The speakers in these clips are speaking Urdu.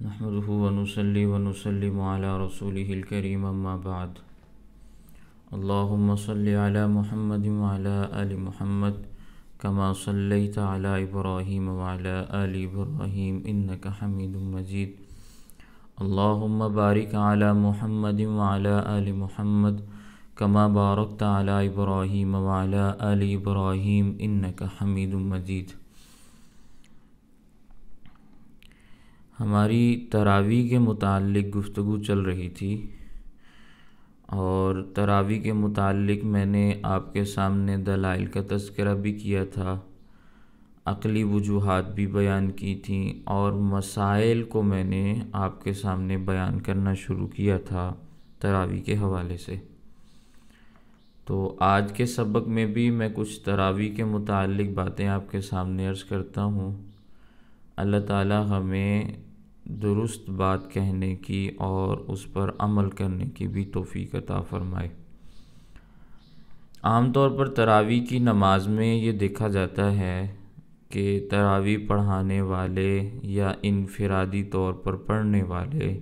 نحمده ونصلي ونسلم على رسوله الكريم أما بعد اللهم صل على محمد وعلى آل محمد كما صليت على إبراهيم وعلى آل إبراهيم إنك حميد مجيد اللهم بارك على محمد وعلى آل محمد كما باركت على إبراهيم وعلى آل إبراهيم إنك حميد مجيد۔ ہماری تراویح کے متعلق گفتگو چل رہی تھی اور تراویح کے متعلق میں نے آپ کے سامنے دلائل کا تذکرہ بھی کیا تھا، عقلی وجوہات بھی بیان کی تھیں اور مسائل کو میں نے آپ کے سامنے بیان کرنا شروع کیا تھا تراویح کے حوالے سے۔ تو آج کے سبق میں بھی میں کچھ تراویح کے متعلق باتیں آپ کے سامنے عرض کرتا ہوں۔ اللہ تعالی ہمیں درست بات کہنے کی اور اس پر عمل کرنے کی بھی توفیق عطا فرمائے۔ عام طور پر تراویح کی نماز میں یہ دیکھا جاتا ہے کہ تراویح پڑھانے والے یا انفرادی طور پر پڑھنے والے،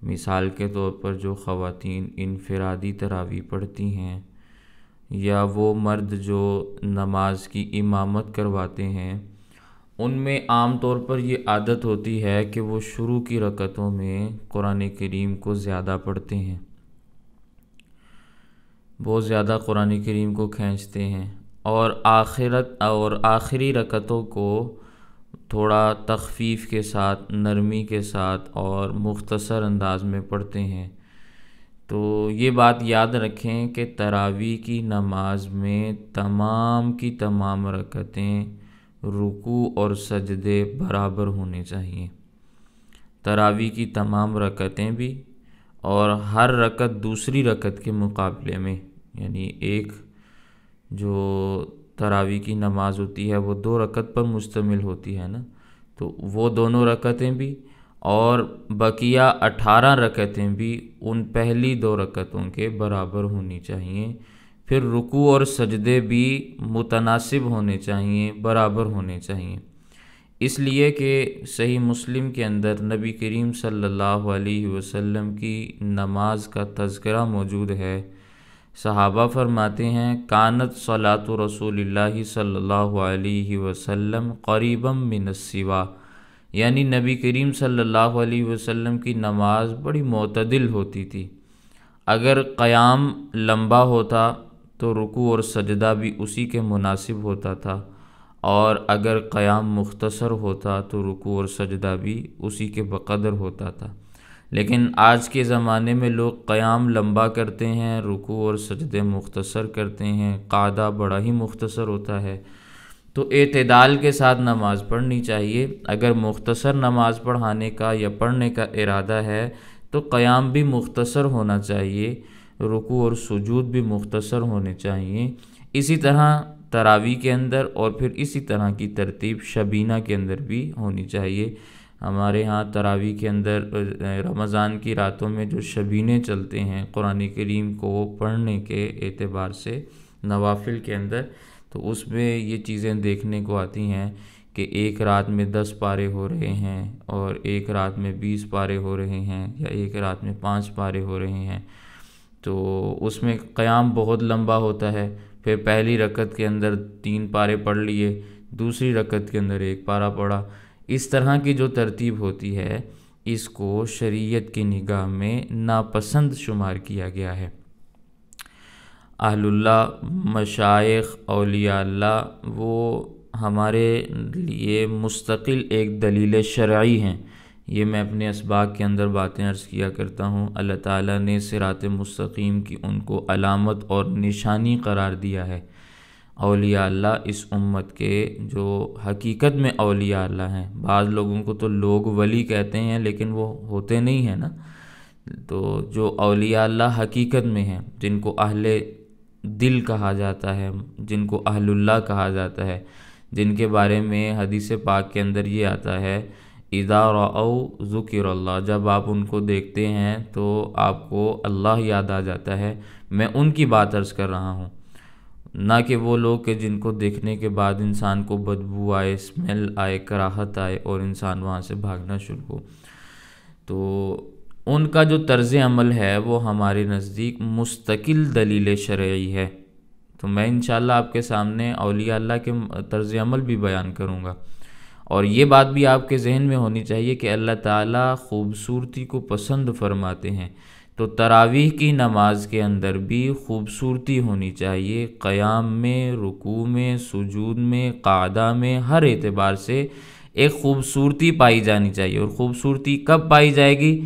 مثال کے طور پر جو خواتین انفرادی تراویح پڑھتی ہیں یا وہ مرد جو نماز کی امامت کرواتے ہیں، ان میں عام طور پر یہ عادت ہوتی ہے کہ وہ شروع کی رکعتوں میں قرآن کریم کو زیادہ پڑھتے ہیں، بہت زیادہ قرآن کریم کو کھینچتے ہیں اور آخری رکعتوں کو تھوڑا تخفیف کے ساتھ، نرمی کے ساتھ اور مختصر انداز میں پڑھتے ہیں۔ تو یہ بات یاد رکھیں کہ تراویح کی نماز میں تمام کی تمام رکعتیں رکوع اور سجدے برابر ہونے چاہیے، تراویح کی تمام رکعتیں بھی، اور ہر رکعت دوسری رکعت کے مقابلے میں، یعنی ایک جو تراویح کی نماز ہوتی ہے وہ 2 رکعت پر مشتمل ہوتی ہے نا، تو وہ دونوں رکعتیں بھی اور بقیہ 18 رکعتیں بھی ان پہلی 2 رکعتوں کے برابر ہونی چاہیے۔ پھر رکوع اور سجدے بھی متناسب ہونے چاہیے، برابر ہونے چاہیے، اس لیے کہ صحیح مسلم کے اندر نبی کریم صلی اللہ علیہ وسلم کی نماز کا تذکرہ موجود ہے۔ صحابہ فرماتے ہیں کانت صلاۃ رسول اللہ صلی اللہ علیہ وسلم قریبا من السوا، یعنی نبی کریم صلی اللہ علیہ وسلم کی نماز بڑی معتدل ہوتی تھی۔ اگر قیام لمبا ہوتا تو رکوع اور سجدہ بھی اسی کے مناسب ہوتا تھا، اور اگر قیام مختصر ہوتا تو رکوع اور سجدہ بھی اسی کے بقدر ہوتا تھا۔ لیکن آج کے زمانے میں لوگ قیام لمبا کرتے ہیں، رکوع اور سجدے مختصر کرتے ہیں، قعدہ بڑا ہی مختصر ہوتا ہے۔ تو اعتدال کے ساتھ نماز پڑھنی چاہیے۔ اگر مختصر نماز پڑھانے کا یا پڑھنے کا ارادہ ہے تو قیام بھی مختصر ہونا چاہیے، رکوع اور سجود بھی مختصر ہونے چاہیے۔ اسی طرح تراویح کے اندر اور پھر اسی طرح کی ترتیب شبینہ کے اندر بھی ہونی چاہیے۔ ہمارے ہاں تراویح کے اندر رمضان کی راتوں میں جو شبینے چلتے ہیں قرآن کریم کو پڑھنے کے اعتبار سے نوافل کے اندر، تو اس میں یہ چیزیں دیکھنے کو آتی ہیں کہ ایک رات میں 10 پارے ہو رہے ہیں اور ایک رات میں 20 پارے ہو رہے ہیں یا ایک رات میں 5 پارے ہو رہے ہیں، تو اس میں قیام بہت لمبا ہوتا ہے۔ پھر پہلی رکعت کے اندر 3 پارے پڑھ لیے، دوسری رکعت کے اندر 1 پارہ پڑھا، اس طرح کی جو ترتیب ہوتی ہے اس کو شریعت کی نگاہ میں ناپسند شمار کیا گیا ہے۔ اہل اللہ، مشائخ، اولیاء اللہ وہ ہمارے لیے مستقل ایک دلیل شرعی ہیں۔ یہ میں اپنے اسباق کے اندر باتیں عرض کیا کرتا ہوں۔ اللہ تعالیٰ نے صراط مستقیم کی ان کو علامت اور نشانی قرار دیا ہے۔ اولیاء اللہ اس امت کے جو حقیقت میں اولیاء اللہ ہیں، بعض لوگوں کو تو لوگ ولی کہتے ہیں لیکن وہ ہوتے نہیں ہیں نا، تو جو اولیاء اللہ حقیقت میں ہیں، جن کو اہل دل کہا جاتا ہے، جن کو اہل اللہ کہا جاتا ہے، جن کے بارے میں حدیث پاک کے اندر یہ آتا ہے اذا رأوا ذکر اللہ، جب آپ ان کو دیکھتے ہیں تو آپ کو اللہ یاد آ جاتا ہے۔ میں ان کی بات عرض کر رہا ہوں۔ نہ کہ وہ لوگ کہ جن کو دیکھنے کے بعد انسان کو بدبو آئے، اسمیل آئے، کراہت آئے اور انسان وہاں سے بھاگنا شروع ہو۔ تو ان کا جو طرز عمل ہے وہ ہمارے نزدیک مستقل دلیل شرعی ہے۔ تو میں انشاءاللہ آپ کے سامنے اولیاء اللہ کے طرز عمل بھی بیان کروں گا، اور یہ بات بھی آپ کے ذہن میں ہونی چاہیے کہ اللہ تعالیٰ خوبصورتی کو پسند فرماتے ہیں، تو تراویح کی نماز کے اندر بھی خوبصورتی ہونی چاہیے، قیام میں، رکوع میں، سجود میں، قعدہ میں، ہر اعتبار سے ایک خوبصورتی پائی جانی چاہیے۔ اور خوبصورتی کب پائی جائے گی؟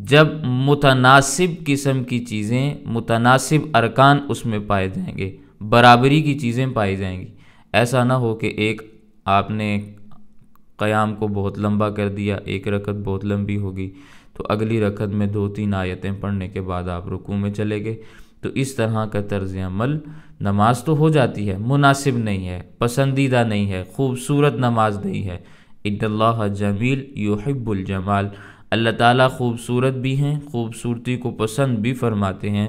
جب متناسب قسم کی چیزیں، متناسب ارکان اس میں پائے جائیں گے، برابری کی چیزیں پائی جائیں گی۔ ایسا نہ ہو کہ ایک آپ نے قیام کو بہت لمبا کر دیا، ایک رکعت بہت لمبی ہوگی، تو اگلی رکعت میں 2-3 آیتیں پڑھنے کے بعد آپ رکوع میں چلے گئے۔ تو اس طرح کا طرز عمل نماز تو ہو جاتی ہے، مناسب نہیں ہے، پسندیدہ نہیں ہے، خوبصورت نماز نہیں ہے۔ ان اللہ جمیل یحب الجمال، اللہ تعالیٰ خوبصورت بھی ہیں، خوبصورتی کو پسند بھی فرماتے ہیں۔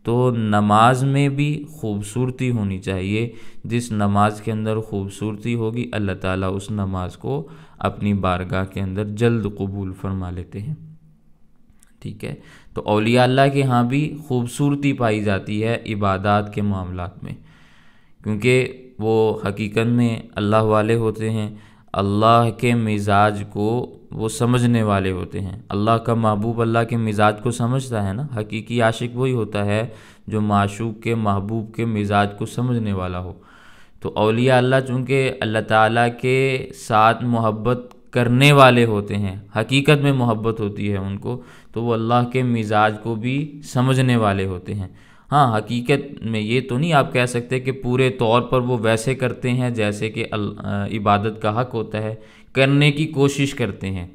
تو نماز میں بھی خوبصورتی ہونی چاہیے۔ جس نماز کے اندر خوبصورتی ہوگی اللہ تعالیٰ اس نماز کو اپنی بارگاہ کے اندر جلد قبول فرما لیتے ہیں۔ ٹھیک ہے، تو اولیاء اللہ کے ہاں بھی خوبصورتی پائی جاتی ہے عبادات کے معاملات میں، کیونکہ وہ حقیقت میں اللہ والے ہوتے ہیں، اللہ کے مزاج کو وہ سمجھنے والے ہوتے ہیں۔ اللہ کا محبوب اللہ کے مزاج کو سمجھتا ہے نا، حقیقی عاشق وہی ہوتا ہے جو معشوق کے محبوب کے مزاج کو سمجھنے والا ہو۔ تو اولیاء اللہ چونکہ اللہ تعالیٰ کے ساتھ محبت کرنے والے ہوتے ہیں، حقیقت میں محبت ہوتی ہے ان کو، تو وہ اللہ کے مزاج کو بھی سمجھنے والے ہوتے ہیں۔ ہاں، حقیقت میں یہ تو نہیں آپ کہہ سکتے کہ پورے طور پر وہ ویسے کرتے ہیں جیسے کہ عبادت کا حق ہوتا ہے، کرنے کی کوشش کرتے ہیں،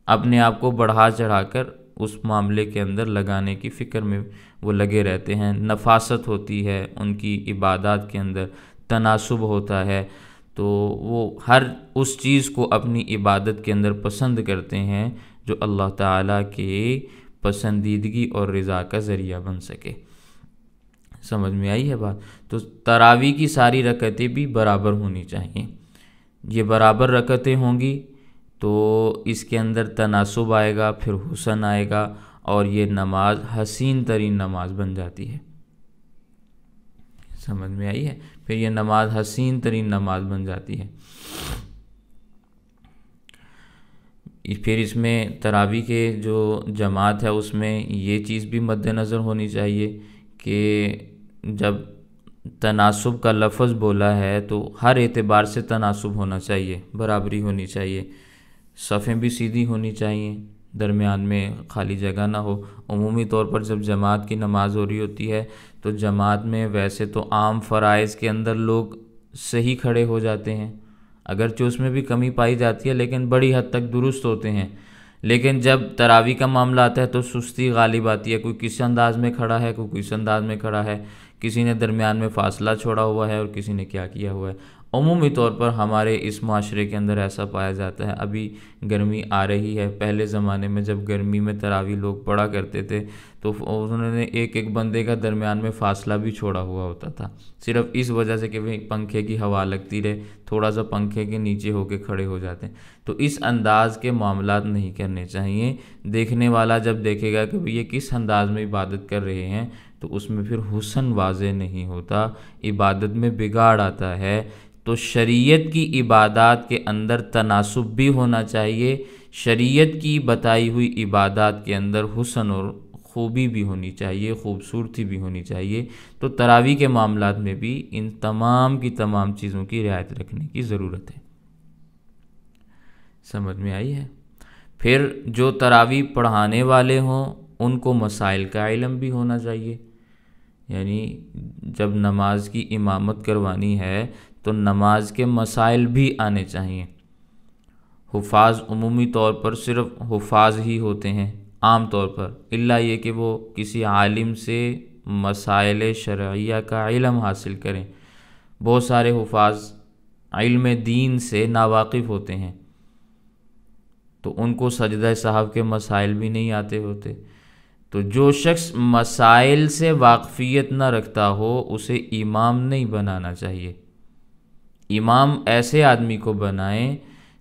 اپنے آپ کو بڑھا چڑھا کر اس معاملے کے اندر لگانے کی فکر میں وہ لگے رہتے ہیں، نفاست ہوتی ہے ان کی عبادات کے اندر، تناسب ہوتا ہے، تو وہ ہر اس چیز کو اپنی عبادت کے اندر پسند کرتے ہیں جو اللہ تعالیٰ کی پسندیدگی اور رضا کا ذریعہ بن سکے۔ سمجھ میں آئی ہے بات؟ تو تراویح کی ساری رکعتیں بھی برابر ہونی چاہیے۔ یہ برابر رکعتیں ہوں گی تو اس کے اندر تناسب آئے گا، پھر حسن آئے گا، اور یہ نماز حسین ترین نماز بن جاتی ہے۔ سمجھ میں آئی ہے؟ پھر یہ نماز حسین ترین نماز بن جاتی ہے۔ پھر اس میں تراویح کے جو جماعت ہے اس میں یہ چیز بھی مد نظر ہونی چاہیے کہ جب تناسب کا لفظ بولا ہے تو ہر اعتبار سے تناسب ہونا چاہیے، برابری ہونی چاہیے، صفیں بھی سیدھی ہونی چاہیے، درمیان میں خالی جگہ نہ ہو۔ عمومی طور پر جب جماعت کی نماز ہو رہی ہوتی ہے تو جماعت میں ویسے تو عام فرائض کے اندر لوگ صحیح کھڑے ہو جاتے ہیں، اگرچہ اس میں بھی کمی پائی جاتی ہے لیکن بڑی حد تک درست ہوتے ہیں، لیکن جب تراویح کا معاملہ آتا ہے تو سستی غالب آتی ہے، کوئی کس انداز میں کھڑا ہے، کوئی کس انداز میں کھڑا ہے، کسی نے درمیان میں فاصلہ چھوڑا ہوا ہے اور کسی نے کیا کیا ہوا ہے۔ عمومی طور پر ہمارے اس معاشرے کے اندر ایسا پایا جاتا ہے۔ ابھی گرمی آ رہی ہے، پہلے زمانے میں جب گرمی میں تراویح لوگ پڑھا کرتے تھے تو انہوں نے ایک ایک بندے کا درمیان میں فاصلہ بھی چھوڑا ہوا ہوتا تھا، صرف اس وجہ سے کہ پنکھے کی ہوا لگتی رہے، تھوڑا سا پنکھے کے نیچے ہو کے کھڑے ہو جاتے ہیں۔ تو اس انداز کے معاملات نہیں کرنے چاہیے۔ دیکھنے والا جب دیکھے گا کہ یہ کس انداز میں عبادت کر رہے ہیں تو اس میں پھر حسن واضح نہیں ہوتا، عبادت میں بگاڑ آتا ہے۔ تو شریعت کی عبادات کے اندر تناسب بھی ہونا چاہیے، شریعت کی بتائی ہوئی عبادات کے اندر حسن اور خوبی بھی ہونی چاہیے، خوبصورتی بھی ہونی چاہیے۔ تو تراویح کے معاملات میں بھی ان تمام کی تمام چیزوں کی رعایت رکھنے کی ضرورت ہے۔ سمجھ میں آئی ہے؟ پھر جو تراویح پڑھانے والے ہوں ان کو مسائل کا علم بھی ہونا چاہیے، یعنی جب نماز کی امامت کروانی ہے تو نماز کے مسائل بھی آنے چاہیے۔ حفاظ عمومی طور پر صرف حفاظ ہی ہوتے ہیں عام طور پر، الا یہ کہ وہ کسی عالم سے مسائل شرعیہ کا علم حاصل کریں۔ بہت سارے حفاظ علم دین سے ناواقف ہوتے ہیں تو ان کو سجدہ سہو کے مسائل بھی نہیں آتے ہوتے، تو جو شخص مسائل سے واقفیت نہ رکھتا ہو اسے امام نہیں بنانا چاہیے۔ امام ایسے آدمی کو بنائیں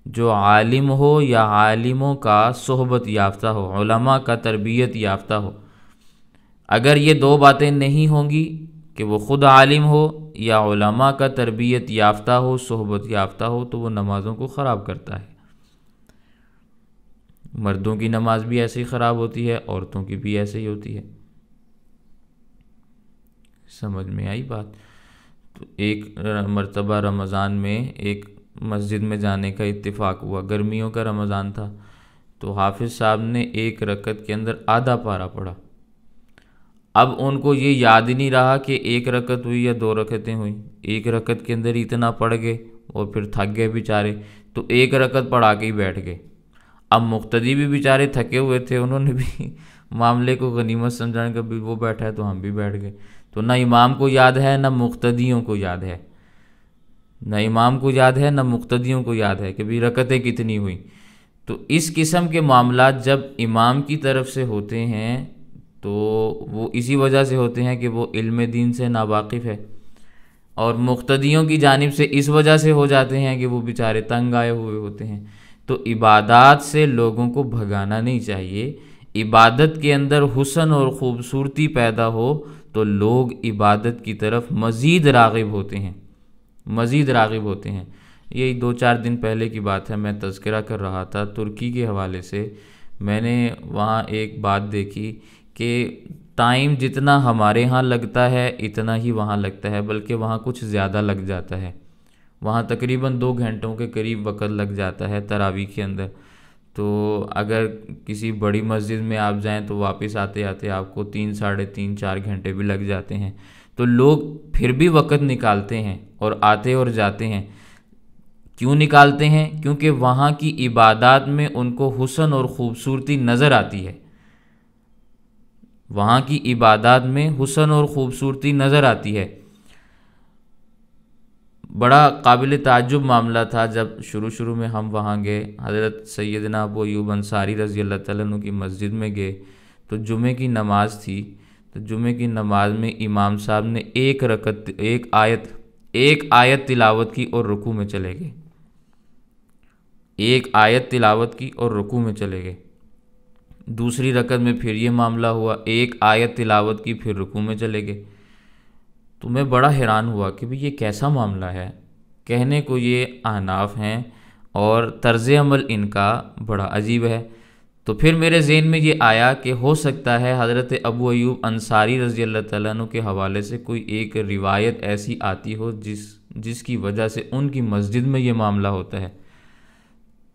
جو عالم ہو یا عالموں کا صحبت یافتہ ہو، علماء کا تربیت یافتہ ہو۔ اگر یہ دو باتیں نہیں ہوں گی کہ وہ خود عالم ہو یا علماء کا تربیت یافتہ ہو، صحبت یافتہ ہو، تو وہ نمازوں کو خراب کرتا ہے۔ مردوں کی نماز بھی ایسے ہی خراب ہوتی ہے، عورتوں کی بھی ایسے ہی ہوتی ہے۔ سمجھ میں آئی بات؟ تو ایک مرتبہ رمضان میں ایک مسجد میں جانے کا اتفاق ہوا، گرمیوں کا رمضان تھا، تو حافظ صاحب نے ایک رکعت کے اندر آدھا پارہ پڑھا۔ اب ان کو یہ یاد ہی نہیں رہا کہ ایک رکعت ہوئی یا دو رکعتیں ہوئیں، ایک رکعت کے اندر اتنا پڑھ گئے اور پھر تھک گئے بیچارے، تو ایک رکعت پڑھا کے ہی بیٹھ گئے۔ اب مقتدی بھی بیچارے تھکے ہوئے تھے، انہوں نے بھی معاملے کو غنیمت سمجھانے کا بھی وہ بیٹھا ہے تو ہم بھی بیٹھ گئے۔ تو نہ امام کو یاد ہے نہ مقتدیوں کو یاد ہے، نہ امام کو یاد ہے نہ مقتدیوں کو یاد ہے کہ بھی رکعتیں کتنی ہوئیں۔ تو اس قسم کے معاملات جب امام کی طرف سے ہوتے ہیں تو وہ اسی وجہ سے ہوتے ہیں کہ وہ علم دین سے ناواقف ہے، اور مقتدیوں کی جانب سے اس وجہ سے ہو جاتے ہیں کہ وہ بیچارے تنگ آئے ہوئے ہوتے ہیں۔ تو عبادات سے لوگوں کو بھگانا نہیں چاہیے۔ عبادت کے اندر حسن اور خوبصورتی پیدا ہو تو لوگ عبادت کی طرف مزید راغب ہوتے ہیں، مزید راغب ہوتے ہیں۔ یہی 2-4 دن پہلے کی بات ہے، میں تذکرہ کر رہا تھا ترکی کے حوالے سے۔ میں نے وہاں ایک بات دیکھی کہ ٹائم جتنا ہمارے ہاں لگتا ہے اتنا ہی وہاں لگتا ہے، بلکہ وہاں کچھ زیادہ لگ جاتا ہے۔ وہاں تقریباً 2 گھنٹوں کے قریب وقت لگ جاتا ہے تراویح کے اندر۔ تو اگر کسی بڑی مسجد میں آپ جائیں تو واپس آتے آتے آپ کو 3 ساڑھے 3 4 گھنٹے بھی لگ جاتے ہیں۔ تو لوگ پھر بھی وقت نکالتے ہیں اور آتے اور جاتے ہیں۔ کیوں نکالتے ہیں؟ کیونکہ وہاں کی عبادات میں ان کو حسن اور خوبصورتی نظر آتی ہے، وہاں کی عبادات میں حسن اور خوبصورتی نظر آتی ہے۔ بڑا قابل تعجب معاملہ تھا جب شروع میں ہم وہاں گئے، حضرت سیدنا ابو ایوب انصاری رضی اللہ تعالیٰ عنہ کی مسجد میں گئے تو جمعے کی نماز تھی۔ تو جمعے کی نماز میں امام صاحب نے ایک آیت تلاوت کی اور رکوع میں چلے گئے، ایک آیت تلاوت کی اور رکوع میں چلے گئے۔ دوسری رکعت میں پھر یہ معاملہ ہوا، ایک آیت تلاوت کی پھر رکوع میں چلے گئے۔ تو میں بڑا حیران ہوا کہ بھئی یہ کیسا معاملہ ہے؟ کہنے کو یہ احناف ہیں اور طرز عمل ان کا بڑا عجیب ہے۔ تو پھر میرے ذہن میں یہ آیا کہ ہو سکتا ہے حضرت ابو ایوب انصاری رضی اللہ تعالیٰ عنہ کے حوالے سے کوئی ایک روایت ایسی آتی ہو جس کی وجہ سے ان کی مسجد میں یہ معاملہ ہوتا ہے۔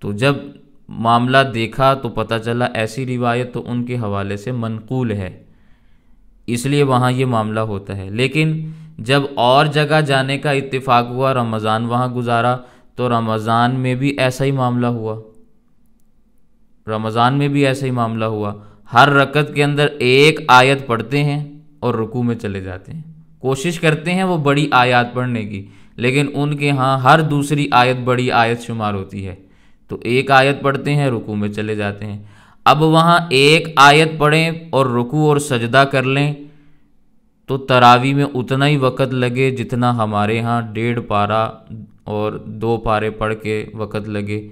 تو جب معاملہ دیکھا تو پتہ چلا ایسی روایت تو ان کے حوالے سے منقول ہے، اس لیے وہاں یہ معاملہ ہوتا ہے۔ لیکن جب اور جگہ جانے کا اتفاق ہوا، رمضان وہاں گزارا، تو رمضان میں بھی ایسا ہی معاملہ ہوا، رمضان میں بھی ایسا ہی معاملہ ہوا۔ ہر رکعت کے اندر ایک آیت پڑھتے ہیں اور رکوع میں چلے جاتے ہیں، کوشش کرتے ہیں وہ بڑی آیات پڑھنے کی، لیکن ان کے ہاں ہر دوسری آیت بڑی آیت شمار ہوتی ہے۔ تو ایک آیت پڑھتے ہیں، رکوع میں چلے جاتے ہیں۔ اب وہاں ایک آیت پڑھیں اور رکوع اور سجدہ کر لیں تو تراویح میں اتنا ہی وقت لگے جتنا ہمارے ہاں 1.5 پارہ اور 2 پارے پڑھ کے وقت لگے۔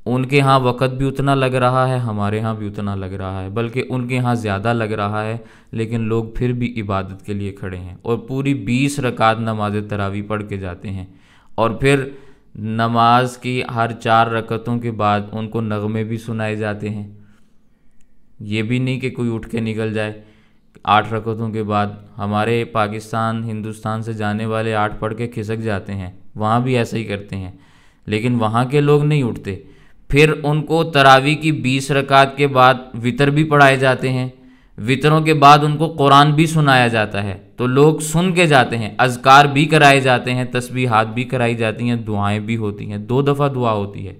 ان کے ہاں وقت بھی اتنا لگ رہا ہے، ہمارے ہاں بھی اتنا لگ رہا ہے، بلکہ ان کے ہاں زیادہ لگ رہا ہے، لیکن لوگ پھر بھی عبادت کے لیے کھڑے ہیں اور پوری 20 رکعت نماز تراویح پڑھ کے جاتے ہیں۔ اور پھر نماز کی ہر 4 رکعتوں کے بعد ان کو نغمے بھی سنائے جاتے ہیں۔ یہ بھی نہیں کہ کوئی اٹھ کے نکل جائے 8 رکعتوں کے بعد۔ ہمارے پاکستان ہندوستان سے جانے والے 8 پڑھ کے کھسک جاتے ہیں، وہاں بھی ایسا ہی کرتے ہیں، لیکن وہاں کے لوگ نہیں اٹھتے۔ پھر ان کو تراویح کی 20 رکعت کے بعد وتر بھی پڑھائے جاتے ہیں، وطروں کے بعد ان کو قرآن بھی سنایا جاتا ہے، تو لوگ سن کے جاتے ہیں، اذکار بھی کرائے جاتے ہیں، تسبیحات بھی کرائی جاتی ہیں، دعائیں بھی ہوتی ہیں۔ 2 دفعہ دعا ہوتی ہے،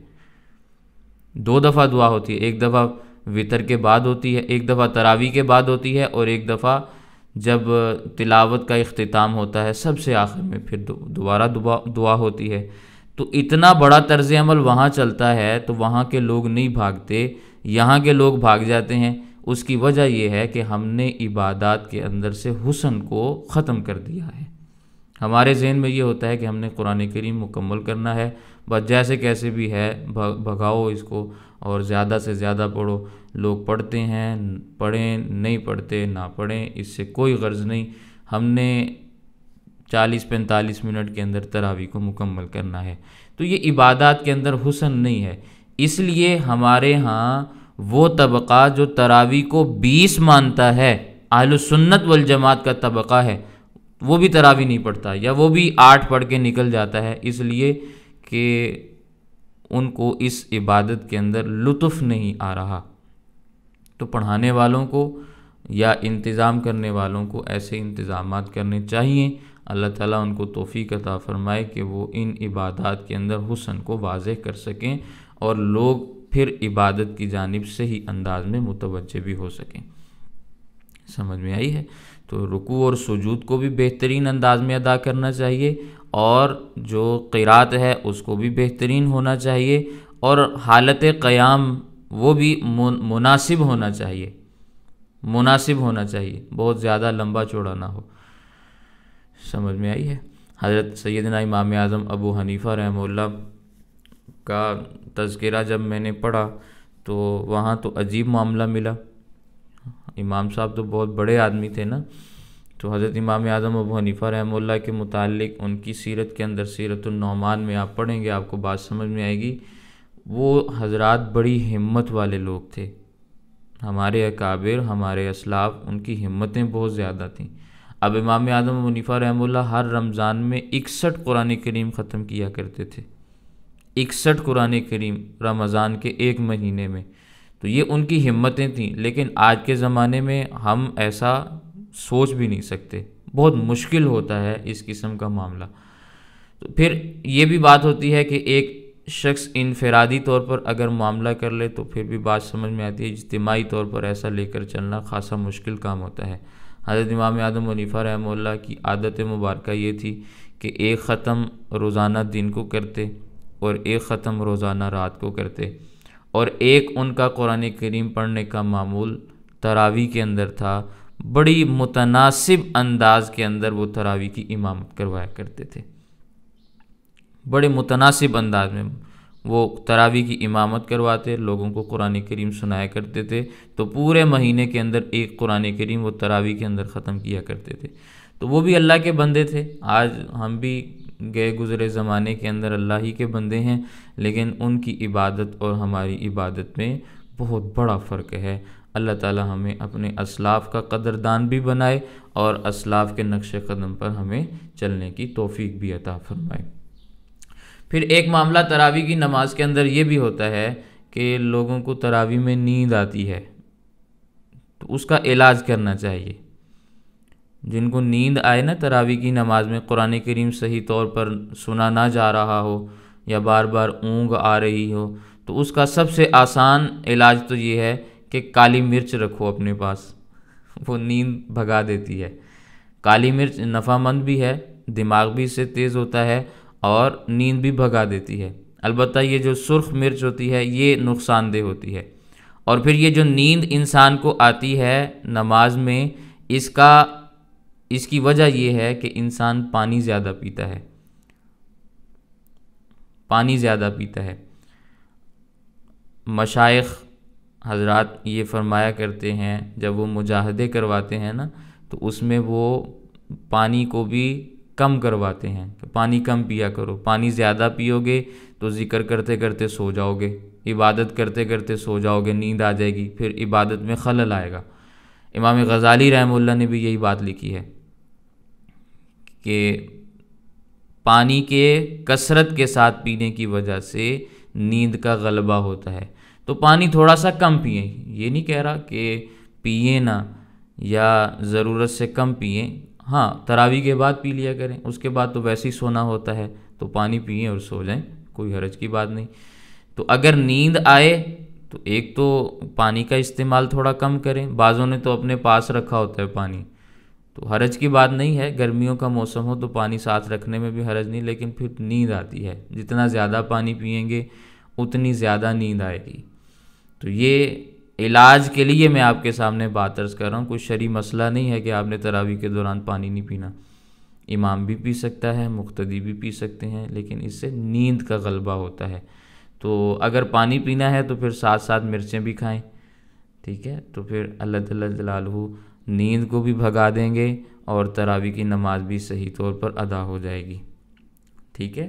2 دفعہ دعا ہوتی ہے، ایک دفعہ وطر کے بعد ہوتی ہے، ایک دفعہ تراویح کے بعد ہوتی ہے، اور ایک دفعہ جب تلاوت کا اختتام ہوتا ہے سب سے آخر میں پھر دوبارہ دعا ہوتی ہے۔ تو اتنا بڑا طرز عمل وہاں چلتا ہے تو وہاں کے لوگ نہیں بھاگتے، یہاں کے لوگ بھاگ جاتے ہیں، اس کی وجہ یہ ہے کہ ہم نے عبادات کے اندر سے حسن کو ختم کر دیا ہے۔ ہمارے ذہن میں یہ ہوتا ہے کہ ہم نے قرآن کریم مکمل کرنا ہے، بس جیسے کیسے بھی ہے بھگاؤ اس کو اور زیادہ سے زیادہ پڑھو۔ لوگ پڑھتے ہیں، پڑھیں، نہیں پڑھتے نہ پڑھیں، اس سے کوئی غرض نہیں۔ ہم نے 40-45 منٹ کے اندر تراویح کو مکمل کرنا ہے۔ تو یہ عبادات کے اندر حسن نہیں ہے، اس لیے ہمارے ہاں وہ طبقہ جو تراویح کو 20 مانتا ہے، اہل سنت والجماعت کا طبقہ ہے، وہ بھی تراویح نہیں پڑھتا، یا وہ بھی 8 پڑھ کے نکل جاتا ہے، اس لیے کہ ان کو اس عبادت کے اندر لطف نہیں آ رہا۔ تو پڑھانے والوں کو یا انتظام کرنے والوں کو ایسے انتظامات کرنے چاہیے۔ اللہ تعالیٰ ان کو توفیق عطا فرمائے کہ وہ ان عبادات کے اندر حسن کو واضح کر سکیں اور لوگ پھر عبادت کی جانب صحیح انداز میں متوجہ بھی ہو سکیں۔ سمجھ میں آئی ہے؟ تو رکوع اور سجود کو بھی بہترین انداز میں ادا کرنا چاہیے، اور جو قرات ہے اس کو بھی بہترین ہونا چاہیے، اور حالت قیام وہ بھی مناسب ہونا چاہیے، مناسب ہونا چاہیے، بہت زیادہ لمبا چوڑا نہ ہو۔ سمجھ میں آئی ہے؟ حضرت سیدنا امام اعظم ابو حنیفہ رحمہ اللہ کا تذکرہ جب میں نے پڑھا تو وہاں تو عجیب معاملہ ملا۔ امام صاحب تو بہت بڑے آدمی تھے نا، تو حضرت امام اعظم ابو حنیفہ رحمہ اللہ کے متعلق ان کی سیرت کے اندر سیرت النعمان میں آپ پڑھیں گے، آپ کو بات سمجھ میں آئے گی۔ وہ حضرات بڑی ہمت والے لوگ تھے، ہمارے اکابر، ہمارے اسلاف، ان کی ہمتیں بہت زیادہ تھیں۔ اب امام اعظم ابو حنیفہ رحمہ اللہ ہر رمضان میں 61 قرآن کریم ختم کیا کرتے تھے، 61 قرآن کریم رمضان کے ایک مہینے میں۔ تو یہ ان کی ہمتیں تھیں، لیکن آج کے زمانے میں ہم ایسا سوچ بھی نہیں سکتے، بہت مشکل ہوتا ہے اس قسم کا معاملہ۔ تو پھر یہ بھی بات ہوتی ہے کہ ایک شخص انفرادی طور پر اگر معاملہ کر لے تو پھر بھی بات سمجھ میں آتی ہے، اجتماعی طور پر ایسا لے کر چلنا خاصا مشکل کام ہوتا ہے۔ حضرت امام اعظم حنیفہ رحمہ اللہ کی عادت مبارکہ یہ تھی کہ ایک ختم روزانہ دن کو کرتے اور ایک ختم روزانہ رات کو کرتے، اور ایک ان کا قرآن کریم پڑھنے کا معمول تراویح کے اندر تھا۔ بڑی متناسب انداز کے اندر وہ تراویح کی امامت کروایا کرتے تھے، بڑے متناسب انداز میں وہ تراویح کی امامت کرواتے، لوگوں کو قرآن کریم سنایا کرتے تھے، تو پورے مہینے کے اندر ایک قرآن کریم وہ تراویح کے اندر ختم کیا کرتے تھے۔ تو وہ بھی اللہ کے بندے تھے، آج ہم بھی گئے گزرے زمانے کے اندر اللہ ہی کے بندے ہیں، لیکن ان کی عبادت اور ہماری عبادت میں بہت بڑا فرق ہے۔ اللہ تعالی ہمیں اپنے اسلاف کا قدردان بھی بنائے اور اسلاف کے نقش قدم پر ہمیں چلنے کی توفیق بھی عطا فرمائے۔ پھر ایک معاملہ تراویح کی نماز کے اندر یہ بھی ہوتا ہے کہ لوگوں کو تراویح میں نیند آتی ہے، تو اس کا علاج کرنا چاہیے۔ جن کو نیند آئے نا تراویح کی نماز میں، قرآن کریم صحیح طور پر سنا نہ جا رہا ہو یا بار بار اونگ آ رہی ہو، تو اس کا سب سے آسان علاج تو یہ ہے کہ کالی مرچ رکھو اپنے پاس، وہ نیند بھگا دیتی ہے۔ کالی مرچ نفع مند بھی ہے، دماغ بھی اس سے تیز ہوتا ہے اور نیند بھی بھگا دیتی ہے۔ البتہ یہ جو سرخ مرچ ہوتی ہے یہ نقصان دہ ہوتی ہے۔ اور پھر یہ جو نیند انسان کو آتی ہے نماز میں، اس کی وجہ یہ ہے کہ انسان پانی زیادہ پیتا ہے، پانی زیادہ پیتا ہے۔ مشائخ حضرات یہ فرمایا کرتے ہیں جب وہ مجاہدے کرواتے ہیں نا، تو اس میں وہ پانی کو بھی کم کرواتے ہیں کہ پانی کم پیا کرو، پانی زیادہ پیو گے تو ذکر کرتے کرتے سو جاؤ گے، عبادت کرتے کرتے سو جاؤ گے، نیند آ جائے گی، پھر عبادت میں خلل آئے گا۔ امام غزالی رحمہ اللہ نے بھی یہی بات لکھی ہے کہ پانی کے کثرت کے ساتھ پینے کی وجہ سے نیند کا غلبہ ہوتا ہے۔ تو پانی تھوڑا سا کم پئیں، یہ نہیں کہہ رہا کہ پئیں نہ یا ضرورت سے کم پئیں، ہاں تراویح کے بعد پی لیا کریں، اس کے بعد تو ویسے ہی سونا ہوتا ہے، تو پانی پئیں اور سو جائیں، کوئی حرج کی بات نہیں۔ تو اگر نیند آئے تو ایک تو پانی کا استعمال تھوڑا کم کریں، بعضوں نے تو اپنے پاس رکھا ہوتا ہے پانی، تو حرج کی بات نہیں ہے، گرمیوں کا موسم ہو تو پانی ساتھ رکھنے میں بھی حرج نہیں، لیکن پھر نیند آتی ہے، جتنا زیادہ پانی پئیں گے اتنی زیادہ نیند آئے گی۔ تو یہ علاج کے لیے میں آپ کے سامنے بات عرض کر رہا ہوں، کوئی شرعی مسئلہ نہیں ہے کہ آپ نے تراویح کے دوران پانی نہیں پینا۔ امام بھی پی سکتا ہے، مقتدی بھی پی سکتے ہیں، لیکن اس سے نیند کا غلبہ ہوتا ہے۔ تو اگر پانی پینا ہے تو پھر ساتھ ساتھ مرچیں بھی کھائیں، ٹھیک ہے؟ تو پھر اللہ جل جلالہ نیند کو بھی بھگا دیں گے اور تراویح کی نماز بھی صحیح طور پر ادا ہو جائے گی، ٹھیک ہے؟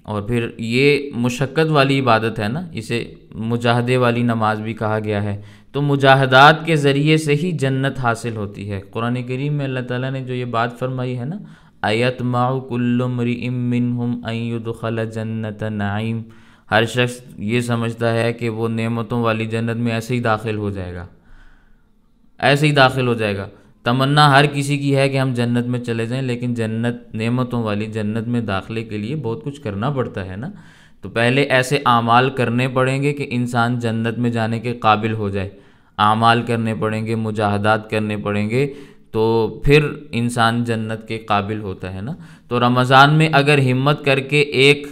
اور پھر یہ مشقت والی عبادت ہے نا، اسے مجاہدے والی نماز بھی کہا گیا ہے۔ تو مجاہدات کے ذریعے سے ہی جنت حاصل ہوتی ہے۔ قرآن کریم میں اللہ تعالیٰ نے جو یہ بات فرمائی ہے نا، ایطمع کل امرئ منہم ان یدخل جنت نعیم، ہر شخص یہ سمجھتا ہے کہ وہ نعمتوں والی جنت میں ایسے ہی داخل ہو جائے گا، ایسے ہی داخل ہو جائے گا۔ تمنا ہر کسی کی ہے کہ ہم جنت میں چلے جائیں، لیکن جنت، نعمتوں والی جنت میں داخلے کے لیے بہت کچھ کرنا پڑتا ہے نا۔ تو پہلے ایسے اعمال کرنے پڑیں گے کہ انسان جنت میں جانے کے قابل ہو جائے، اعمال کرنے پڑیں گے، مجاہدات کرنے پڑیں گے، تو پھر انسان جنت کے قابل ہوتا ہے نا۔ تو رمضان میں اگر ہمت کر کے ایک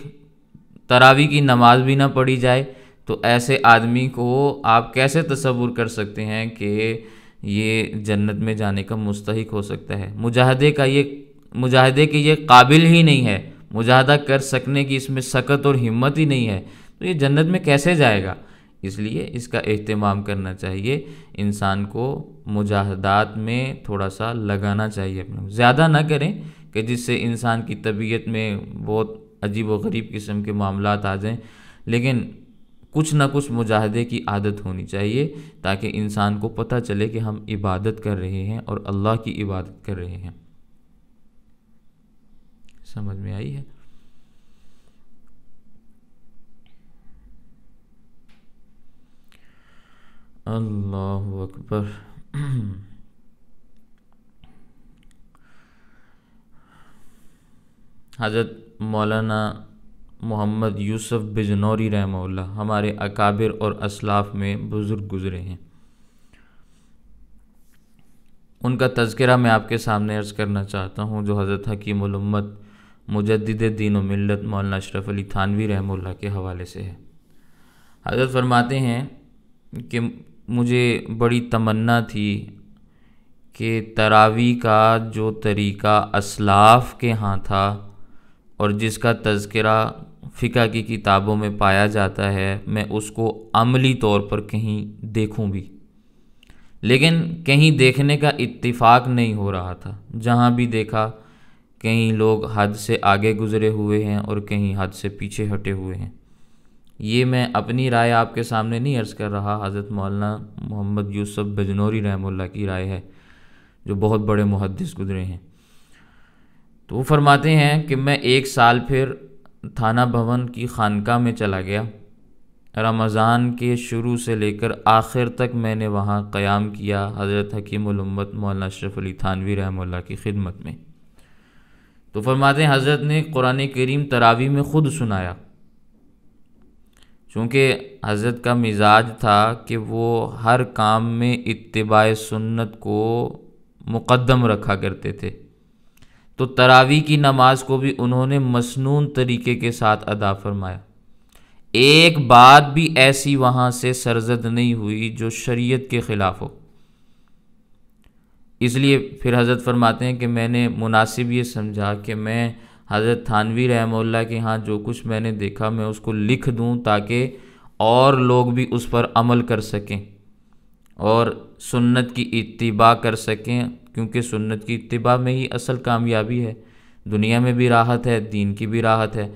تراویح کی نماز بھی نہ پڑھی جائے تو ایسے آدمی کو آپ کیسے تصور کر سکتے ہیں کہ یہ جنت میں جانے کا مستحق ہو سکتا ہے؟ مجاہدے کے یہ قابل ہی نہیں ہے، مجاہدہ کر سکنے کی اس میں سکت اور ہمت ہی نہیں ہے، تو یہ جنت میں کیسے جائے گا؟ اس لیے اس کا اہتمام کرنا چاہیے، انسان کو مجاہدات میں تھوڑا سا لگانا چاہیے اپنا، زیادہ نہ کریں کہ جس سے انسان کی طبیعت میں بہت عجیب و غریب قسم کے معاملات آ جائیں، لیکن کچھ نہ کچھ مجاہدے کی عادت ہونی چاہیے تاکہ انسان کو پتہ چلے کہ ہم عبادت کر رہے ہیں اور اللہ کی عبادت کر رہے ہیں۔ سمجھ میں آئی ہے؟ اللہ اکبر۔ حضرت مولانا محمد یوسف بجنوری رحمہ اللہ ہمارے اکابر اور اسلاف میں بزرگ گزرے ہیں، ان کا تذکرہ میں آپ کے سامنے عرض کرنا چاہتا ہوں، جو حضرت حکیم الامت مجدد دین و ملت مولانا اشرف علی تھانوی رحمہ اللہ کے حوالے سے ہے۔ حضرت فرماتے ہیں کہ مجھے بڑی تمنا تھی کہ تراویح کا جو طریقہ اسلاف کے ہاں تھا اور جس کا تذکرہ فقہ کی کتابوں میں پایا جاتا ہے، میں اس کو عملی طور پر کہیں دیکھوں بھی، لیکن کہیں دیکھنے کا اتفاق نہیں ہو رہا تھا۔ جہاں بھی دیکھا کہیں لوگ حد سے آگے گزرے ہوئے ہیں اور کہیں حد سے پیچھے ہٹے ہوئے ہیں۔ یہ میں اپنی رائے آپ کے سامنے نہیں عرض کر رہا، حضرت مولانا محمد یوسف بجنوری رحمہ اللہ کی رائے ہے، جو بہت بڑے محدث گزرے ہیں۔ تو وہ فرماتے ہیں کہ میں 1 سال پھر تھانہ بھون کی خانقاہ میں چلا گیا، رمضان کے شروع سے لے کر آخر تک میں نے وہاں قیام کیا حضرت حکیم الامت مولانا اشرف علی تھانوی رحمہ اللہ کی خدمت میں۔ تو فرماتے ہیں حضرت نے قرآن کریم تراویح میں خود سنایا، چونکہ حضرت کا مزاج تھا کہ وہ ہر کام میں اتباع سنت کو مقدم رکھا کرتے تھے، تو تراویح کی نماز کو بھی انہوں نے مسنون طریقے کے ساتھ ادا فرمایا۔ ایک بات بھی ایسی وہاں سے سرزد نہیں ہوئی جو شریعت کے خلاف ہو۔ اس لیے پھر حضرت فرماتے ہیں کہ میں نے مناسب یہ سمجھا کہ میں حضرت تھانوی رحمہ اللہ کے ہاں جو کچھ میں نے دیکھا میں اس کو لکھ دوں تاکہ اور لوگ بھی اس پر عمل کر سکیں اور سنت کی اتباع کر سکیں، کیونکہ سنت کی اتباع میں ہی اصل کامیابی ہے، دنیا میں بھی راحت ہے، دین کی بھی راحت ہے۔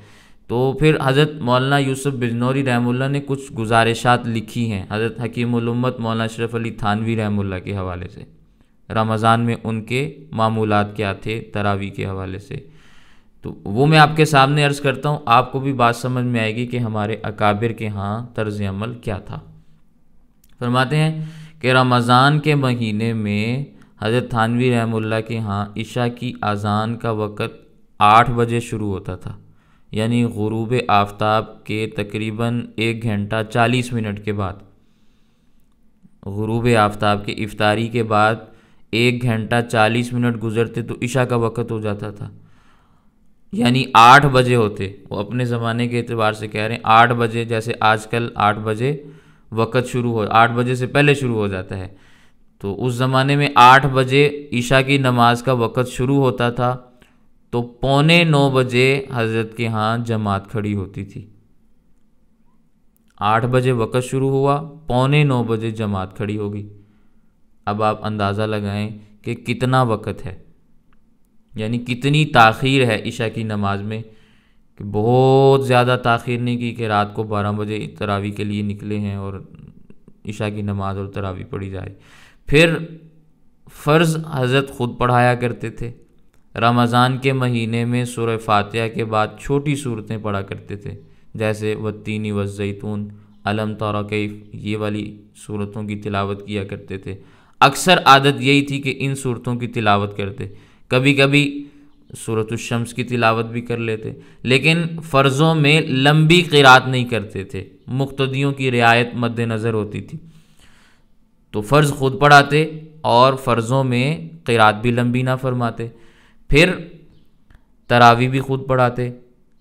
تو پھر حضرت مولانا یوسف بجنوری رحمہ اللہ نے کچھ گزارشات لکھی ہیں حضرت حکیم الامت مولانا اشرف علی تھانوی رحمہ اللہ کے حوالے سے، رمضان میں ان کے معمولات کیا تھے تراویح کے حوالے سے، تو وہ میں آپ کے سامنے عرض کرتا ہوں، آپ کو بھی بات سمجھ میں آئے گی کہ ہمارے اکابر کے ہاں طرز عمل کیا تھا۔ فرماتے ہیں کہ رمضان کے مہینے میں حضرت تھانوی رحمہ اللہ کے ہاں عشاء کی اذان کا وقت 8 بجے شروع ہوتا تھا، یعنی غروب آفتاب کے تقریباً 1 گھنٹہ 40 منٹ کے بعد، غروب آفتاب کے افطاری کے بعد 1 گھنٹہ 40 منٹ گزرتے تو عشاء کا وقت ہو جاتا تھا، یعنی 8 بجے ہوتے، وہ اپنے زمانے کے اعتبار سے کہہ رہے ہیں 8 بجے، جیسے آج کل 8 بجے وقت شروع ہو 8 بجے سے پہلے شروع ہو جاتا ہے، تو اس زمانے میں 8 بجے عشاء کی نماز کا وقت شروع ہوتا تھا، تو 8:45 بجے حضرت کے ہاں جماعت کھڑی ہوتی تھی۔ 8 بجے وقت شروع ہوا، 8:45 بجے جماعت کھڑی ہوگی۔ اب آپ اندازہ لگائیں کہ کتنا وقت ہے، یعنی کتنی تاخیر ہے عشاء کی نماز میں، کہ بہت زیادہ تاخیر نہیں کی کہ رات کو 12 بجے تراویح کے لیے نکلے ہیں اور عشاء کی نماز اور تراویح پڑھی جائے۔ پھر فرض حضرت خود پڑھایا کرتے تھے، رمضان کے مہینے میں سورہ فاتحہ کے بعد چھوٹی صورتیں پڑھا کرتے تھے، جیسے والتین والزیتون، الم تر کیف، یہ والی صورتوں کی تلاوت کیا کرتے تھے۔ اکثر عادت یہی تھی کہ ان صورتوں کی تلاوت کرتے، کبھی کبھی سورۃ الشمس کی تلاوت بھی کر لیتے، لیکن فرضوں میں لمبی قرات نہیں کرتے تھے، مقتدیوں کی رعایت مد نظر ہوتی تھی، تو فرض خود پڑھاتے اور فرضوں میں قرات بھی لمبی نہ فرماتے۔ پھر تراویح بھی خود پڑھاتے۔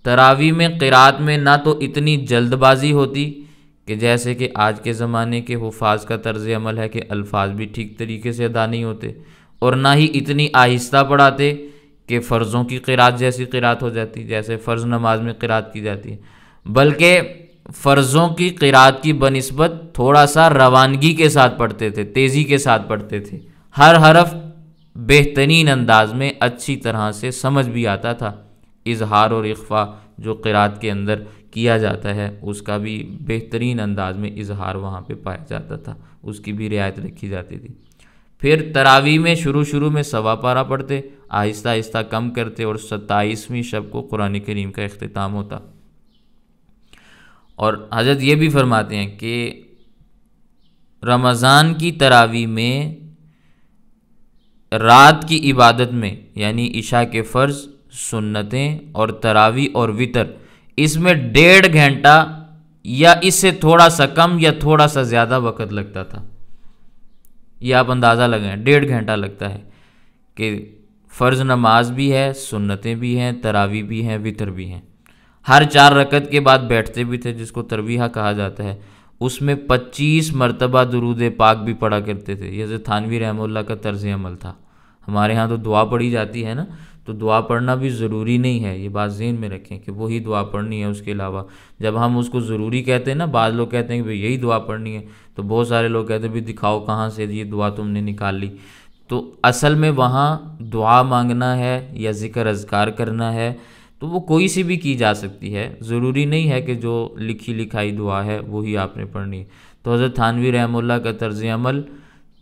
تراویح میں قرات میں نہ تو اتنی جلد بازی ہوتی کہ جیسے کہ آج کے زمانے کے حفاظ کا طرز عمل ہے کہ الفاظ بھی ٹھیک طریقے سے ادا نہیں ہوتے، اور نہ ہی اتنی آہستہ پڑھاتے کہ فرضوں کی قرات جیسی قرات ہو جاتی، جیسے فرض نماز میں قرات کی جاتی ہے، بلکہ فرضوں کی قرات کی بنسبت تھوڑا سا روانگی کے ساتھ پڑھتے تھے، تیزی کے ساتھ پڑھتے تھے، ہر حرف بہترین انداز میں اچھی طرح سے سمجھ بھی آتا تھا۔ اظہار اور اخفا جو قرات کے اندر کیا جاتا ہے اس کا بھی بہترین انداز میں اظہار وہاں پہ پایا جاتا تھا، اس کی بھی رعایت رکھی جاتی تھی۔ پھر تراویح میں شروع میں سوا پارہ پڑھتے، آہستہ آہستہ کم کرتے، اور 27ویں شب کو قرآن کریم کا اختتام ہوتا۔ اور حضرت یہ بھی فرماتے ہیں کہ رمضان کی تراویح میں رات کی عبادت میں، یعنی عشاء کے فرض، سنتیں اور تراویح اور وتر، اس میں 1.5 گھنٹہ یا اس سے تھوڑا سا کم یا تھوڑا سا زیادہ وقت لگتا تھا۔ یہ آپ اندازہ لگائیں، 1.5 گھنٹہ لگتا ہے کہ فرض نماز بھی ہے، سنتیں بھی ہیں، تراویح بھی ہیں، وتر بھی ہیں۔ ہر 4 رکعت کے بعد بیٹھتے بھی تھے، جس کو ترویحہ کہا جاتا ہے، اس میں 25 مرتبہ درود پاک بھی پڑھا کرتے تھے۔ یہ حضرت تھانوی رحمہ اللہ کا طرز عمل تھا۔ ہمارے ہاں تو دعا پڑھی جاتی ہے نا، تو دعا پڑھنا بھی ضروری نہیں ہے، یہ بات ذہن میں رکھیں کہ وہی دعا پڑھنی ہے، اس کے علاوہ جب ہم اس کو ضروری کہتے ہیں نا، بعض لوگ کہتے ہیں کہ بھئی یہی دعا پڑھنی ہے، تو بہت سارے لوگ کہتے ہیں بھی دکھاؤ کہاں سے یہ دعا تم نے نکال لی۔ تو اصل میں وہاں دعا مانگنا ہے یا ذکر اذکار کرنا ہے تو وہ کوئی سی بھی کی جا سکتی ہے، ضروری نہیں ہے کہ جو لکھی لکھائی دعا ہے وہی آپ نے پڑھنی ہے۔ تو حضرت تھانوی رحمہ اللہ کا طرز عمل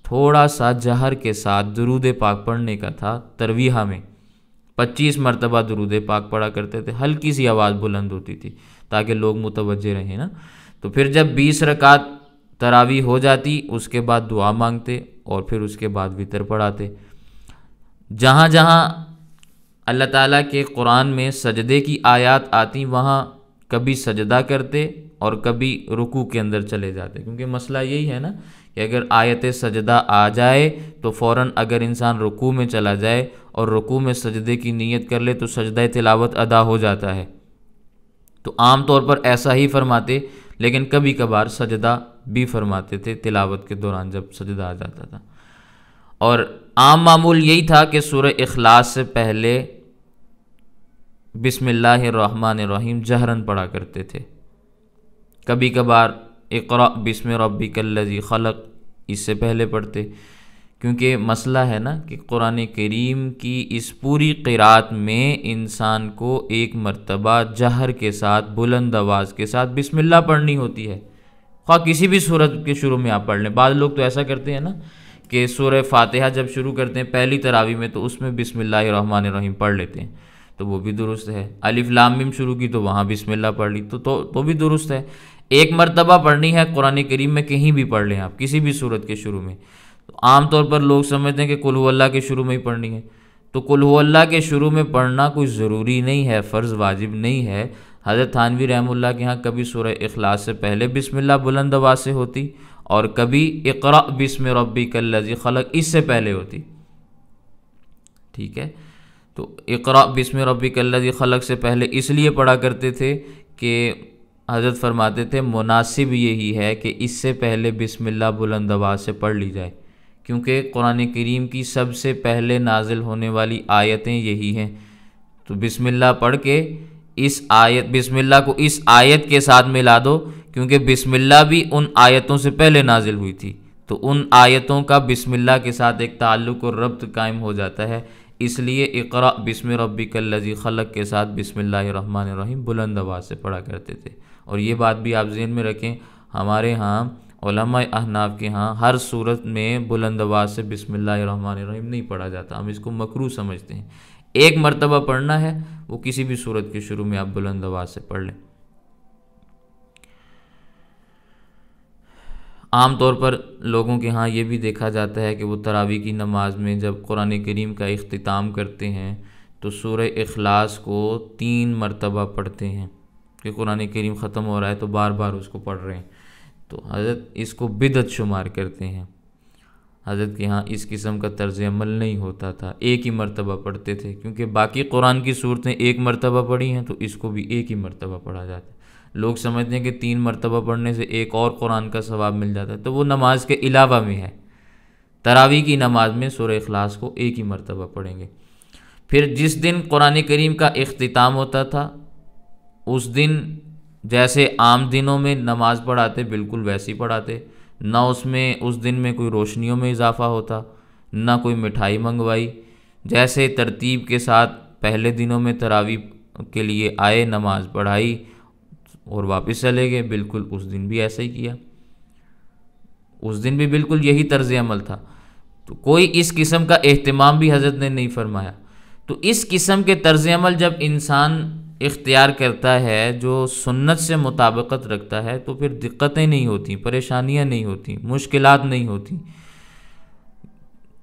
تھوڑا سا جہر کے ساتھ درود پاک پڑھنے کا تھا۔ ترویحہ میں 25 مرتبہ درود پاک پڑھا کرتے تھے، ہلکی سی آواز بلند ہوتی تھی تاکہ لوگ متوجہ رہیں نا۔ تو پھر جب 20 رکعت تراویح ہو جاتی، اس کے بعد دعا مانگتے اور پھر اس کے بعد وتر پڑھاتے۔ جہاں جہاں اللہ تعالیٰ کے قرآن میں سجدے کی آیات آتی، وہاں کبھی سجدہ کرتے اور کبھی رکوع کے اندر چلے جاتے، کیونکہ مسئلہ یہی ہے نا کہ اگر آیت سجدہ آ جائے تو فوراً اگر انسان رکوع میں چلا جائے اور رکوع میں سجدے کی نیت کر لے تو سجدہ تلاوت ادا ہو جاتا ہے۔ تو عام طور پر ایسا ہی فرماتے، لیکن کبھی کبھار سجدہ بھی فرماتے تھے تلاوت کے دوران جب سجدہ آ جاتا تھا۔ اور عام معمول یہی تھا کہ سورہ اخلاص سے پہلے بسم اللہ الرحمن الرحیم جہراً پڑھا کرتے تھے۔ کبھی کبھار اقرأ بسم ربک الذی خلق اس سے پہلے پڑھتے، کیونکہ مسئلہ ہے نا کہ قرآن کریم کی اس پوری قرات میں انسان کو ایک مرتبہ جہر کے ساتھ بلند آواز کے ساتھ بسم اللہ پڑھنی ہوتی ہے، خواہ کسی بھی سورت کے شروع میں آپ پڑھ لیں۔ بعض لوگ تو ایسا کرتے ہیں نا کہ سورہ فاتحہ جب شروع کرتے ہیں پہلی تراویح میں تو اس میں بسم اللہ الرحمن الرحیم پڑھ لیتے ہیں، تو وہ بھی درست ہے۔ الف لام میم شروع کی تو وہاں بسم اللہ پڑھ لی تو بھی درست ہے۔ ایک مرتبہ پڑھنی ہے قرآن کریم میں، کہیں بھی پڑھ لیں آپ کسی بھی سورت کے شروع میں۔ تو عام طور پر لوگ سمجھتے ہیں کہ قل هو اللہ کے شروع میں ہی پڑھنی ہے، تو قل هو اللہ کے شروع میں پڑھنا کوئی ضروری نہیں ہے، فرض واجب نہیں ہے۔ حضرت تھانوی رحمہ اللہ کے ہاں کبھی سورہ اخلاص سے پہلے بسم اللہ بلند آواز سے ہوتی اور کبھی اقرأ بسم ربک الذی خلق اس سے پہلے ہوتی، ٹھیک ہے۔ تو اقرأ بسم ربک الذی خلق سے پہلے اس لیے پڑھا کرتے تھے کہ حضرت فرماتے تھے مناسب یہی ہے کہ اس سے پہلے بسم اللہ بلند آواز سے پڑھ لی جائے، کیونکہ قرآن کریم کی سب سے پہلے نازل ہونے والی آیتیں یہی ہیں۔ تو بسم اللہ پڑھ کے بسم اللہ کو اس آیت کے ساتھ ملا دو، کیونکہ بسم اللہ بھی ان آیتوں سے پہلے نازل ہوئی تھی، تو ان آیتوں کا بسم اللہ کے ساتھ ایک تعلق اور ربط قائم ہو جاتا ہے۔ اس لیے اقرأ بسم ربک الذی خلق کے ساتھ بسم اللہ الرحمن الرحیم بلند آواز سے پڑھا کرتے تھے۔ اور یہ بات بھی آپ ذہن میں رکھیں، ہمارے ہاں علماء احناف کے ہاں ہر صورت میں بلند آواز سے بسم اللہ الرحمن الرحیم نہیں پڑھا جاتا، ہم اس کو مکروہ سمجھتے ہیں۔ ایک مرتبہ پڑھنا ہے، وہ کسی بھی صورت کے شروع میں آپ بلند آواز سے پڑھ لیں۔ عام طور پر لوگوں کے ہاں یہ بھی دیکھا جاتا ہے کہ وہ تراویح کی نماز میں جب قرآن کریم کا اختتام کرتے ہیں تو سورہ اخلاص کو 3 مرتبہ پڑھتے ہیں، کہ قرآن کریم ختم ہو رہا ہے تو بار بار اس کو پڑھ رہے ہیں، تو حضرت اس کو بدعت شمار کرتے ہیں۔ حضرت کے ہاں اس قسم کا طرز عمل نہیں ہوتا تھا، ایک ہی مرتبہ پڑھتے تھے، کیونکہ باقی قرآن کی صورتیں ایک مرتبہ پڑھی ہیں تو اس کو بھی ایک ہی مرتبہ پڑھا جاتا ہے۔ لوگ سمجھتے ہیں کہ 3 مرتبہ پڑھنے سے ایک اور قرآن کا ثواب مل جاتا ہے، تو وہ نماز کے علاوہ میں ہے۔ تراویح کی نماز میں سورہ اخلاص کو ایک ہی مرتبہ پڑھیں گے۔ پھر جس دن قرآن کریم کا اختتام ہوتا تھا اس دن جیسے عام دنوں میں نماز پڑھاتے بالکل ویسی پڑھاتے، نہ اس دن میں کوئی روشنیوں میں اضافہ ہوتا، نہ کوئی مٹھائی منگوائی، جیسے ترتیب کے ساتھ پہلے دنوں میں تراویح کے لیے آئے، نماز پڑھائی اور واپس چلے گئے، بالکل اس دن بھی ایسا ہی کیا، اس دن بھی بالکل یہی طرز عمل تھا۔ تو کوئی اس قسم کا اہتمام بھی حضرت نے نہیں فرمایا۔ تو اس قسم کے طرز عمل جب انسان اختیار کرتا ہے جو سنت سے مطابقت رکھتا ہے تو پھر دقتیں نہیں ہوتی، پریشانیاں نہیں ہوتی، مشکلات نہیں ہوتی،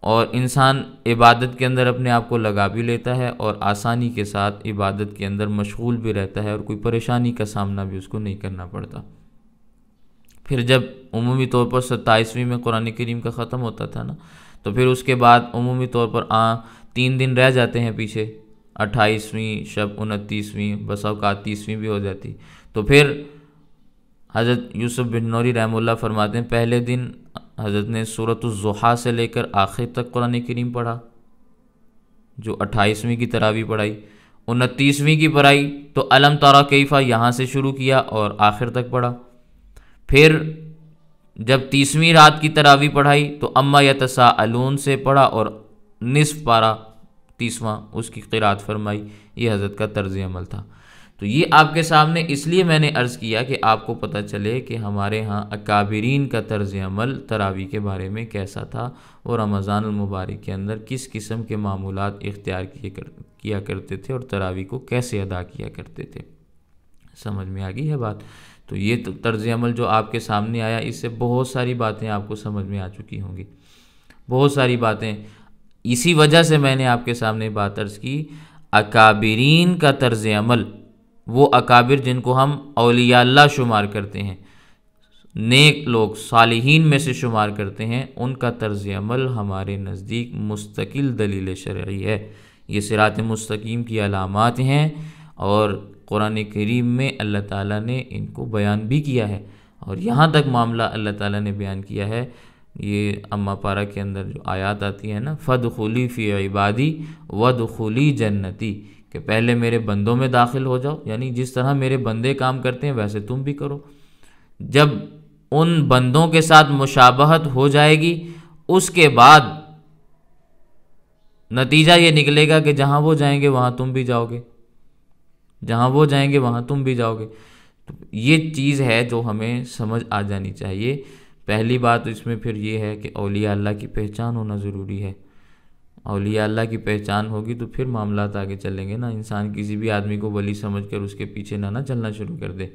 اور انسان عبادت کے اندر اپنے آپ کو لگا بھی لیتا ہے اور آسانی کے ساتھ عبادت کے اندر مشغول بھی رہتا ہے، اور کوئی پریشانی کا سامنا بھی اس کو نہیں کرنا پڑتا۔ پھر جب عمومی طور پر 27ویں میں قرآن کریم کا ختم ہوتا تھا نا، تو پھر اس کے بعد عمومی طور پر 3 دن رہ جاتے ہیں پیچھے، 28ویں شب، 29ویں، بسا اوقات 30ویں بھی ہو جاتی، تو پھر حضرت یوسف بن نوری رحمہ اللہ فرماتے ہیں پہلے دن حضرت نے سورۃ الضحیٰ سے لے کر آخر تک قرآن کریم پڑھا، جو 28ویں کی تراویح پڑھائی، 29ویں کی پڑھائی تو الم تری کیف یہاں سے شروع کیا اور آخر تک پڑھا۔ پھر جب 30ویں رات کی تراویح پڑھائی تو اما یتساءلون سے پڑھا اور نصف پارہ 30واں اس کی قرات فرمائی۔ یہ حضرت کا طرز عمل تھا۔ تو یہ آپ کے سامنے اس لیے میں نے عرض کیا کہ آپ کو پتہ چلے کہ ہمارے ہاں اکابرین کا طرز عمل تراویح کے بارے میں کیسا تھا، اور رمضان المبارک کے اندر کس قسم کے معمولات اختیار کیا کرتے تھے اور تراویح کو کیسے ادا کیا کرتے تھے۔ سمجھ میں آ گئی ہے بات؟ تو یہ طرز عمل جو آپ کے سامنے آیا، اس سے بہت ساری باتیں آپ کو سمجھ میں آ چکی ہوں گی، بہت ساری باتیں۔ اسی وجہ سے میں نے آپ کے سامنے بات عرض کی، اکابرین کا طرز عمل، وہ اکابر جن کو ہم اولیاء اللہ شمار کرتے ہیں، نیک لوگ، صالحین میں سے شمار کرتے ہیں، ان کا طرز عمل ہمارے نزدیک مستقل دلیل شرعی ہے۔ یہ صراط مستقیم کی علامات ہیں، اور قرآن کریم میں اللہ تعالیٰ نے ان کو بیان بھی کیا ہے، اور یہاں تک معاملہ اللہ تعالیٰ نے بیان کیا ہے، یہ اما پارہ کے اندر جو آیات آتی ہیں نا، فَادْخُلِي فِي عِبَادِي وَادْخُلِي جَنَّتِي، کہ پہلے میرے بندوں میں داخل ہو جاؤ، یعنی جس طرح میرے بندے کام کرتے ہیں ویسے تم بھی کرو۔ جب ان بندوں کے ساتھ مشابہت ہو جائے گی، اس کے بعد نتیجہ یہ نکلے گا کہ جہاں وہ جائیں گے وہاں تم بھی جاؤ گے، جہاں وہ جائیں گے وہاں تم بھی جاؤ گے۔ تو یہ چیز ہے جو ہمیں سمجھ آ جانی چاہیے۔ پہلی بات اس میں پھر یہ ہے کہ اولیاء اللہ کی پہچان ہونا ضروری ہے۔ اولیاء اللہ کی پہچان ہوگی تو پھر معاملات آگے چلیں گے نا۔ انسان کسی بھی آدمی کو ولی سمجھ کر اس کے پیچھے نہ چلنا شروع کر دے۔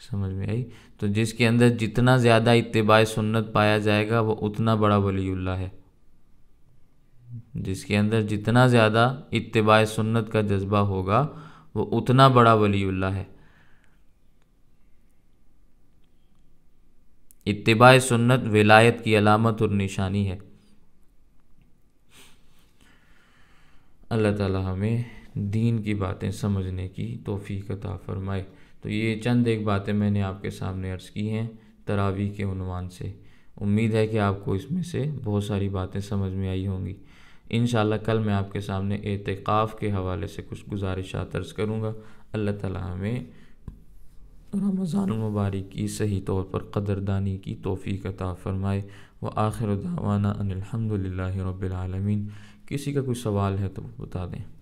سمجھ میں آئی؟ تو جس کے اندر جتنا زیادہ اتباع سنت پایا جائے گا وہ اتنا بڑا ولی اللہ ہے۔ جس کے اندر جتنا زیادہ اتباع سنت کا جذبہ ہوگا وہ اتنا بڑا ولی اللہ ہے۔ اتباع سنت ولایت کی علامت اور نشانی ہے۔ اللہ تعالی ہمیں دین کی باتیں سمجھنے کی توفیق عطا فرمائے۔ تو یہ چند ایک باتیں میں نے آپ کے سامنے عرض کی ہیں تراویح کے عنوان سے۔ امید ہے کہ آپ کو اس میں سے بہت ساری باتیں سمجھ میں آئی ہوں گی۔ انشاءاللہ کل میں آپ کے سامنے اعتکاف کے حوالے سے کچھ گزارشات عرض کروں گا۔ اللہ تعالی ہمیں رمضان المبارک کی صحیح طور پر قدردانی کی توفیق عطا فرمائے۔ وآخر دعوانا ان الحمد للہ رب العالمین۔ کسی کا کوئی سوال ہے تو بتا دیں۔